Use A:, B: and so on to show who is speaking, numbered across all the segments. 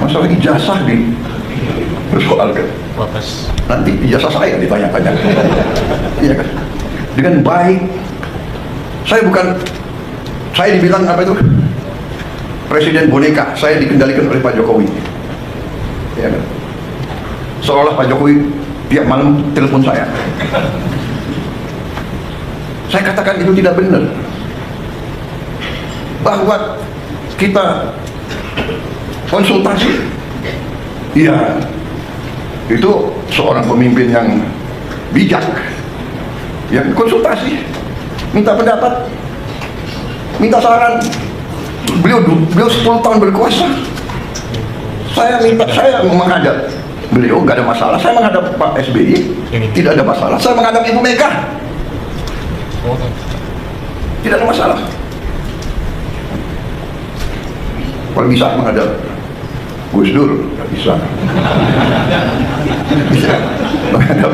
A: masalah ijazah dipersoalkan. Nanti ijazah saya ditanya-tanya. Iya kan? Dengan baik. Saya dibilang apa itu? Presiden boneka, saya dikendalikan oleh Pak Jokowi. Iya kan? Seolah Pak Jokowi tiap malam telepon saya. Saya katakan itu tidak benar. Bahwa kita konsultasi, iya, itu seorang pemimpin yang bijak, yang konsultasi, minta pendapat, minta saran. Beliau 10 tahun berkuasa. Saya menghadap beliau, nggak ada masalah. Saya menghadap Pak SBY, tidak ada masalah. Saya menghadap Ibu Mega, tidak ada masalah. Kalau bisa menghadap Gus Dur, nggak bisa. Bisa menghadap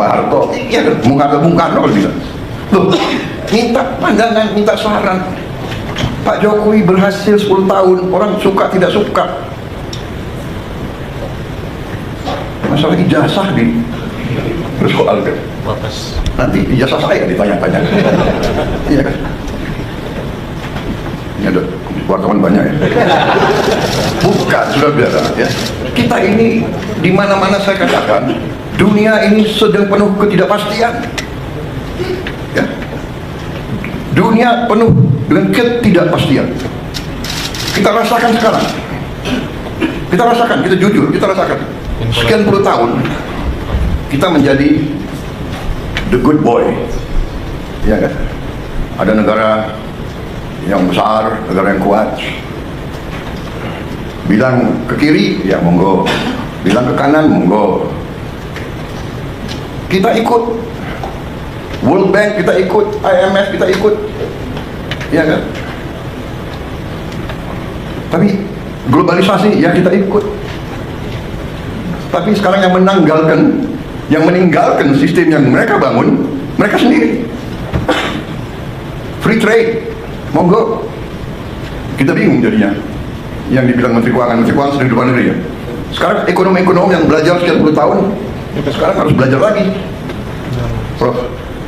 A: Pak Harto, ya menghadap Bung Karno kalau bisa. Loh, minta pandangan, minta saran. Pak Jokowi berhasil 10 tahun, orang suka tidak suka. Masalah ijazah dipersoalkan. Nanti ijazah saya ditanya-tanya. Iya kan? Ini ada wartawan banyak ya. Bukan, sudah biasa ya. Kita ini di mana-mana saya katakan, dunia ini sedang penuh ketidakpastian. Ya. Dunia penuh dengan ketidakpastian. Kita rasakan sekarang. Kita rasakan, kita jujur, kita rasakan. Sekian puluh tahun kita menjadi the good boy. Ya kan? Ada negara yang besar, negara yang kuat. Bilang ke kiri, ya monggo. Bilang ke kanan, monggo. Kita ikut World Bank, kita ikut IMF, kita ikut, ya kan? Tapi globalisasi, ya kita ikut. Tapi sekarang yang meninggalkan sistem yang mereka bangun, mereka sendiri. Free trade, monggo. Kita bingung jadinya. Yang dibilang Menteri Keuangan sedang di luar negeri ya. Sekarang ekonom-ekonom yang belajar sekian puluh tahun, sekarang harus belajar lagi. Prof,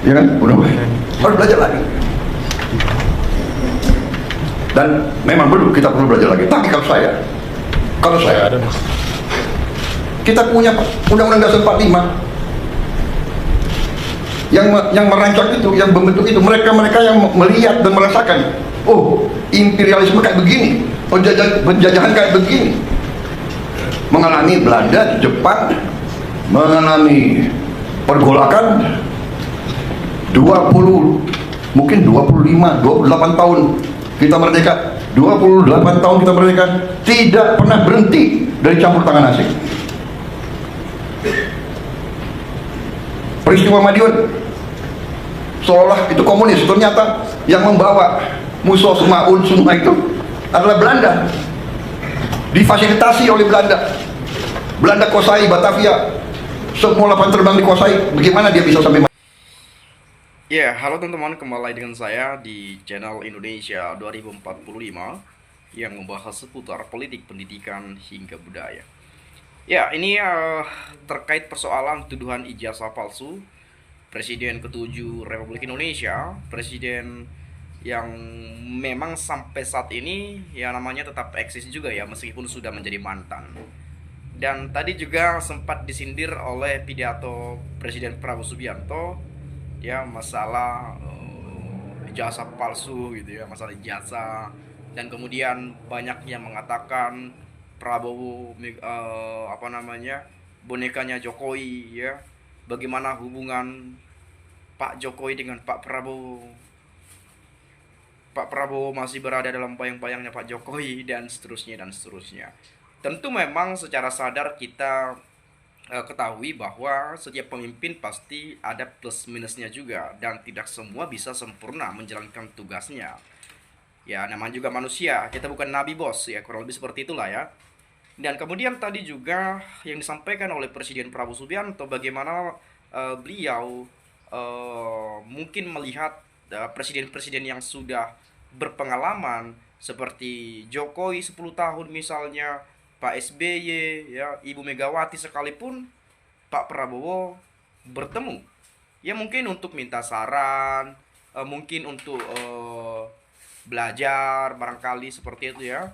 A: ya kan? Harus belajar lagi. Dan memang kita perlu belajar lagi. Tapi kalau saya kita punya Undang-Undang Dasar 45 yang merancang itu, yang membentuk itu, mereka yang melihat dan merasakan, oh, imperialisme kayak begini, penjajahan kayak begini. Mengalami Belanda, Jepang, mengalami pergolakan 28 tahun kita merdeka, 28 tahun kita merdeka, tidak pernah berhenti dari campur tangan asing. Peristiwa Madiun seolah itu komunis, ternyata yang membawa musuh semua itu adalah Belanda, difasilitasi oleh Belanda kuasai Batavia, semua lapangan terbang dikuasai. Bagaimana dia bisa sampai?
B: Ya, halo teman-teman, kembali lagi dengan saya di channel Indonesia 2045 yang membahas seputar politik, pendidikan, hingga budaya. Ya, ini terkait persoalan tuduhan ijazah palsu Presiden ke-7 Republik Indonesia, Presiden yang memang sampai saat ini ya namanya tetap eksis juga ya, meskipun sudah menjadi mantan. Dan tadi juga sempat disindir oleh pidato Presiden Prabowo Subianto ya, masalah ijazah palsu gitu ya, masalah ijazah. Dan kemudian banyak yang mengatakan Prabowo bonekanya Jokowi ya. Bagaimana hubungan Pak Jokowi dengan Pak Prabowo? Pak Prabowo masih berada dalam bayang-bayangnya Pak Jokowi, dan seterusnya dan seterusnya. Tentu memang secara sadar kita ketahui bahwa setiap pemimpin pasti ada plus minusnya juga, dan tidak semua bisa sempurna menjalankan tugasnya. Ya, namanya juga manusia, kita bukan nabi bos ya, kurang lebih seperti itulah ya. Dan kemudian tadi juga yang disampaikan oleh Presiden Prabowo Subianto, bagaimana beliau mungkin melihat presiden-presiden yang sudah berpengalaman, seperti Jokowi 10 tahun misalnya, Pak SBY, ya, Ibu Megawati sekalipun Pak Prabowo bertemu. Ya mungkin untuk minta saran, mungkin untuk belajar barangkali seperti itu ya.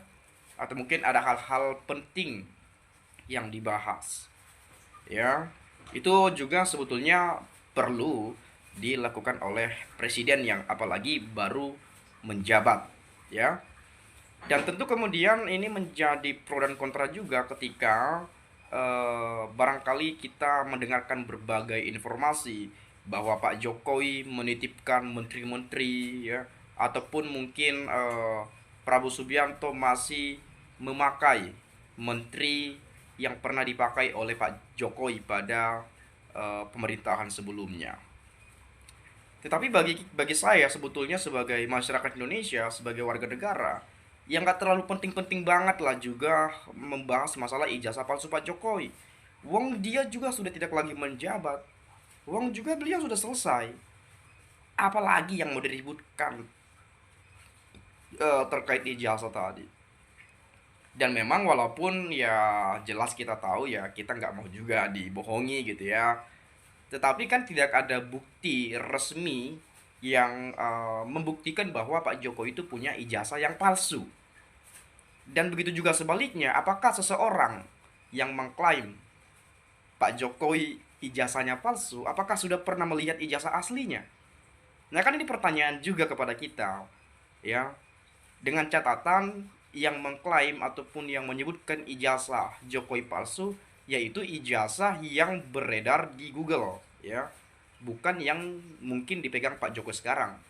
B: Atau mungkin ada hal-hal penting yang dibahas. Ya, itu juga sebetulnya perlu dilakukan oleh presiden yang apalagi baru menjabat, ya. Dan tentu kemudian ini menjadi pro dan kontra juga ketika barangkali kita mendengarkan berbagai informasi bahwa Pak Jokowi menitipkan menteri-menteri, ya, ataupun mungkin Prabowo Subianto masih memakai menteri yang pernah dipakai oleh Pak Jokowi pada pemerintahan sebelumnya. Tetapi bagi saya sebetulnya sebagai masyarakat Indonesia, sebagai warga negara, yang gak terlalu penting-penting banget lah juga membahas masalah ijazah palsu Pak Jokowi. Wong dia juga sudah tidak lagi menjabat. Wong juga beliau sudah selesai. Apalagi yang mau diributkan terkait ijazah tadi. Dan memang walaupun ya jelas kita tahu ya kita nggak mau juga dibohongi gitu ya. Tetapi kan tidak ada bukti resmi yang membuktikan bahwa Pak Jokowi itu punya ijazah yang palsu. Dan begitu juga sebaliknya, apakah seseorang yang mengklaim Pak Jokowi ijazahnya palsu, apakah sudah pernah melihat ijazah aslinya? Nah kan ini pertanyaan juga kepada kita, ya. Dengan catatan yang mengklaim ataupun yang menyebutkan ijazah Jokowi palsu, yaitu ijazah yang beredar di Google, ya. Bukan yang mungkin dipegang Pak Jokowi sekarang.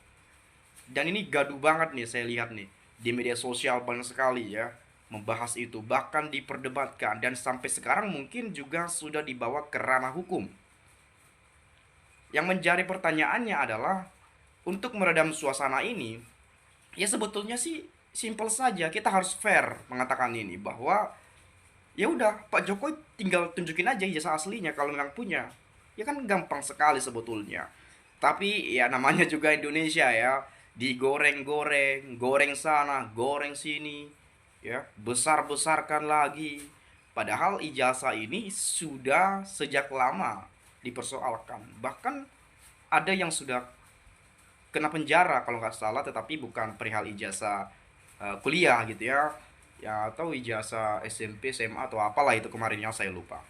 B: Dan ini gaduh banget nih saya lihat nih di media sosial banyak sekali ya membahas itu, bahkan diperdebatkan dan sampai sekarang mungkin juga sudah dibawa ke ranah hukum. Yang menjadi pertanyaannya adalah untuk meredam suasana ini, ya sebetulnya sih simpel saja, kita harus fair mengatakan ini bahwa ya udah Pak Jokowi tinggal tunjukin aja ijazah aslinya kalau memang punya. Ya kan gampang sekali sebetulnya. Tapi ya namanya juga Indonesia ya, digoreng-goreng, goreng sana, goreng sini, ya, besar-besarkan lagi. Padahal ijazah ini sudah sejak lama dipersoalkan. Bahkan ada yang sudah kena penjara kalau nggak salah, tetapi bukan perihal ijazah kuliah gitu ya. Ya atau ijazah SMP, SMA atau apalah itu kemarin yang saya lupa.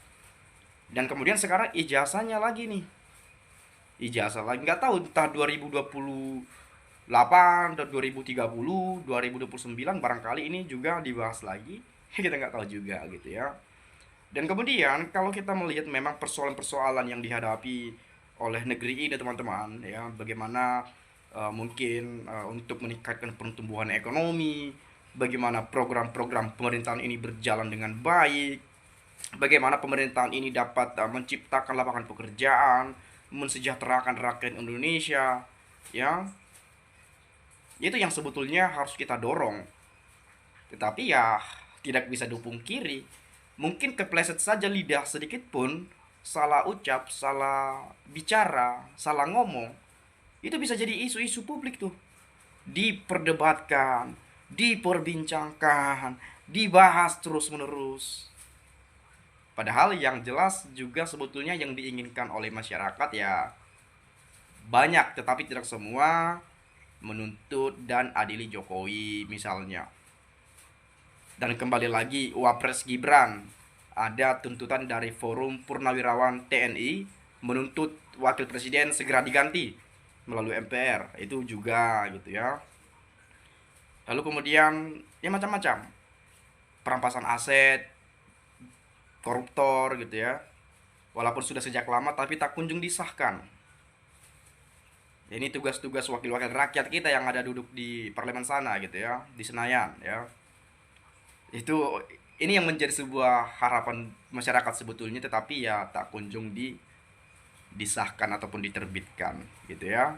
B: Dan kemudian sekarang ijazahnya lagi nih, ijazah lagi nggak tahu entah 2028 atau 2030 2029 barangkali ini juga dibahas lagi. Kita nggak tahu juga gitu ya. Dan kemudian kalau kita melihat memang persoalan-persoalan yang dihadapi oleh negeri ini teman-teman ya, bagaimana mungkin untuk meningkatkan pertumbuhan ekonomi, bagaimana program-program pemerintahan ini berjalan dengan baik, bagaimana pemerintahan ini dapat menciptakan lapangan pekerjaan, mensejahterakan rakyat Indonesia, ya. Itu yang sebetulnya harus kita dorong. Tetapi ya tidak bisa dipungkiri, mungkin kepleset saja lidah sedikit pun, salah ucap, salah bicara, salah ngomong, itu bisa jadi isu-isu publik tuh. Diperdebatkan, diperbincangkan, dibahas terus-menerus. Padahal yang jelas juga sebetulnya yang diinginkan oleh masyarakat ya banyak, tetapi tidak semua menuntut dan adili Jokowi misalnya. Dan kembali lagi Wapres Gibran, ada tuntutan dari Forum Purnawirawan TNI menuntut wakil presiden segera diganti melalui MPR, itu juga gitu ya. Lalu kemudian ya macam-macam, perampasan aset, koruptor gitu ya, walaupun sudah sejak lama tapi tak kunjung disahkan. Ini tugas-tugas wakil-wakil rakyat kita yang ada duduk di parlemen sana gitu ya, di Senayan ya. Itu ini yang menjadi sebuah harapan masyarakat sebetulnya, tetapi ya tak kunjung disahkan ataupun diterbitkan gitu ya.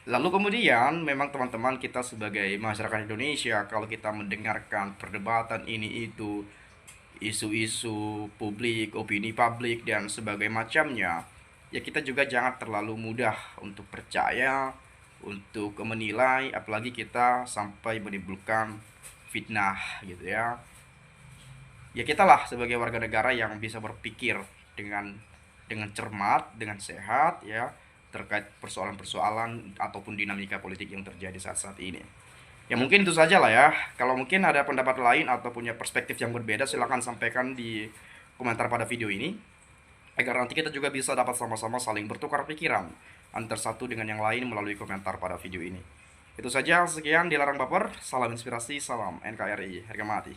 B: Lalu kemudian memang teman-teman kita sebagai masyarakat Indonesia, kalau kita mendengarkan perdebatan ini itu, isu-isu publik, opini publik dan sebagainya macamnya, ya kita juga jangan terlalu mudah untuk percaya untuk menilai, apalagi kita sampai menimbulkan fitnah gitu ya. Ya kita lah sebagai warga negara yang bisa berpikir dengan cermat, dengan sehat ya, terkait persoalan-persoalan ataupun dinamika politik yang terjadi saat-saat ini. Ya mungkin itu saja lah ya. Kalau mungkin ada pendapat lain atau punya perspektif yang berbeda, silahkan sampaikan di komentar pada video ini, agar nanti kita juga bisa dapat sama-sama saling bertukar pikiran antar satu dengan yang lain melalui komentar pada video ini. Itu saja, sekian, dilarang baper, salam inspirasi, salam NKRI, harga mati.